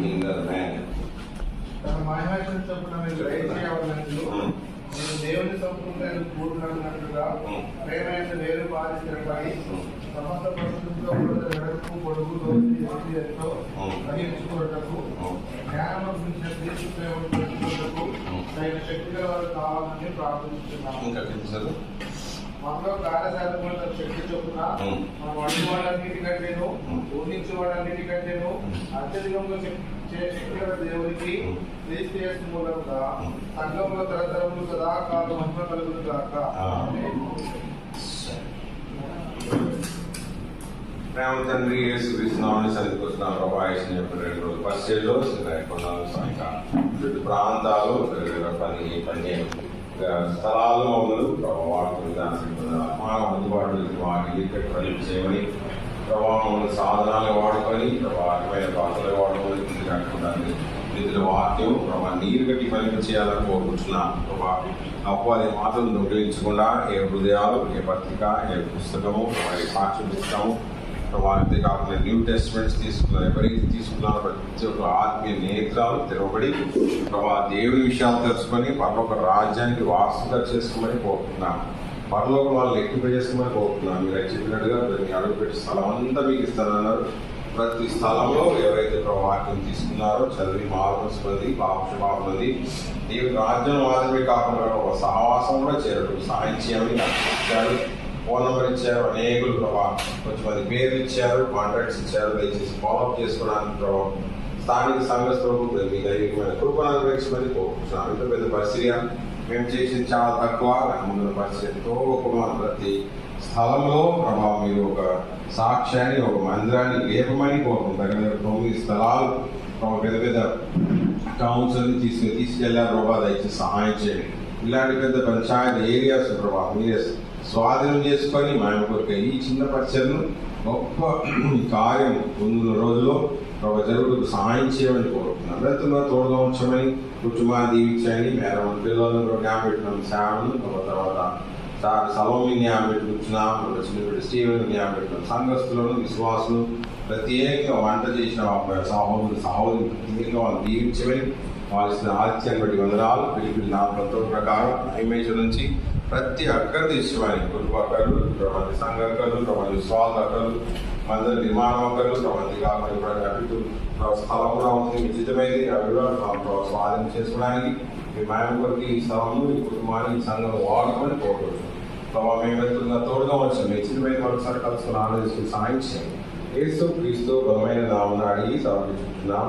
in the man. తన మహిమను చొప్పున మీరు దయచేయవలెను. నేను దేవుని సంపూర్ణ పూర్ణంగా ప్రేమైన వేరు పాలించబడి సమస్త పరిస్థితుల్లో వెడల్పు పొడుగు లోతు ఎంతో గ్రహించుకోవటకు జ్ఞానం గురించిన తీసుకునేందుకు తగిన శక్తి గల వారు కావాలని ప్రార్థిస్తున్నాను. మనలో కార్యశాలలో శక్తి చొప్పున మనం అడుగువాడన్నిటికంటేను ఊహించేవాడన్నిటికంటేను అత్యధికంగా శక్తి గల దేవునికి క్రీస్తు మూలంగా సంఘంలో తరతరములు సదాకాలం మహిమ కలుగును గాక. ప్రేమ తండ్రి యేసుక్రీస్తు నామమున సన్నిధికొస్తున్నాం. ప్రభా యేసు యొక్క 2 రోజుల పరిచర్యలో కొండలు సాయంకాలం వివిధ ప్రాంతాలు పని స్థలాల్లో మమ్మల్ని ప్రభావ వాడుకుని మానవ అందుబాటులో వాటిని ప్రజలు చేయమని ప్రభావం సాధనాలు వాడుకొని ప్రభావమైన పాత్రలు వాడుకొని కాకుండా నిధుల వాక్యం ప్రభావ నీరు గట్టి పని చేయాలని కోరుకుంటున్నాను. ప్రభావ అపవాది మాటలు దొంగిలించకుండా ఏ హృదయాలు ఏ పత్రిక ఏ పుస్తకము ఏ సాక్ష్యం పుస్తకము ప్రభావిత కాకుండా న్యూ టెస్ట్మెంట్స్ తీసుకున్నారు. ఎవరైతే తీసుకున్నారో ప్రతి ఒక్క ఆత్మీయ నేత్రాలు తెరవబడి ప్రభావ దేవుని విషయాలు తెలుసుకొని పరలోక రాజ్యానికి వారసుగా చేసుకోమని కోరుతున్నాను. పరలోక వాళ్ళు ఎక్కువ చేసుకోమని కోరుతున్నాను. మీరు చెప్పినట్టుగా మీ అడుగుపెట్టి స్థలం అంతా మీకు ఇస్తానన్నారు. ప్రతి స్థలంలో ఎవరైతే ప్రభావం తీసుకున్నారో చదివి మార్పుస్ పొంది పాపది దేవుని రాజ్యం మాత్రమే కాకుండా ఒక సహవాసం కూడా చేరడం సహాయం చేయమని ఇచ్చారు. ఫోన్ నెంబర్ ఇచ్చారు. అనేకులు ప్రభావం కొంచెం మంది పేర్లు ఇచ్చారు, కాంటాక్ట్స్ ఇచ్చారు. దయచేసి ఫాలోఅప్ చేసుకోవడానికి ప్రభావం స్థానిక సంఘస్థులకు మీ దైవికమైన కృపను అనుగ్రహించమని కోరుకుంటున్నాను. ఇంత పెద్ద పరిస్థితిగా మేము చేసింది చాలా తక్కువ. ముందున్న పరిస్థితితో గొప్ప ప్రతి స్థలంలో ప్రభావం మీరు ఒక సాక్ష్యాన్ని ఒక మందిరాన్ని లేపమని కోరుకుంటారు. 9 స్థలాలు పెద్ద పెద్ద టౌన్స్ అని తీసుకెళ్లారు. ప్రభావ దయచేసి సహాయం చేయండి. ఇలాంటి పెద్ద పంచాయతీ ఏరియాస్ ప్రభావం మీరే స్వాధీనం చేసుకొని మా కొరకు ఈ చిన్న పరిచయను గొప్ప కార్యం ముందున్న రోజుల్లో ప్రభావ జరుగుతూ సహాయం చేయమని కోరుకుంటున్నాం. రైతుల్లో తోడుగా ఉంచమని కుటుంబాన్ని దీవించండి. మేడం పిల్లలను జ్ఞాపెట్టినాం. సేవలను తర్వాత సలోమి జ్ఞాపెట్టుకుంటున్నాం. చిన్నపిడి స్టీవెన్ జ్ఞాపెట్టినాం. సంఘస్థులను విశ్వాసులు ప్రత్యేకంగా వంట చేసిన సహోదరు ప్రత్యేకంగా వాళ్ళు దీవించమని వాళ్ళ ఆతిథ్యాన్ని బట్టి వందనాలు. పిలిపిలి నా ప్రకారం ఇమేజ్ నుంచి ప్రతి అక్కరు తీసుకోవాలి. కుటుంబ అక్కలు, ప్రపంచ సంఘ అక్కలు, ప్రపంచ విశ్వాస అక్కలు, మందిర నిర్మాణం అక్కలు, ప్రపంచ కాకుండా స్థలం కూడా ఉంది. ఉచితమైనది అవి కూడా స్వాధీనం చేసుకోవడానికి మీ మాయం కొరకు ఈ స్థలము ఈ కుటుంబాన్ని ఈ సంఘం వాడుకొని కోరుకుంటున్నాం. ప్రభావ మేము తోడుగా వచ్చాము. ఉచితమైన ఒకసారి కలుసుకుని ఆలోచించి సాయం చేయండి. యేసు క్రీస్తు బలమైన నామమున అడిగి సమర్పించుకుంటున్నాం.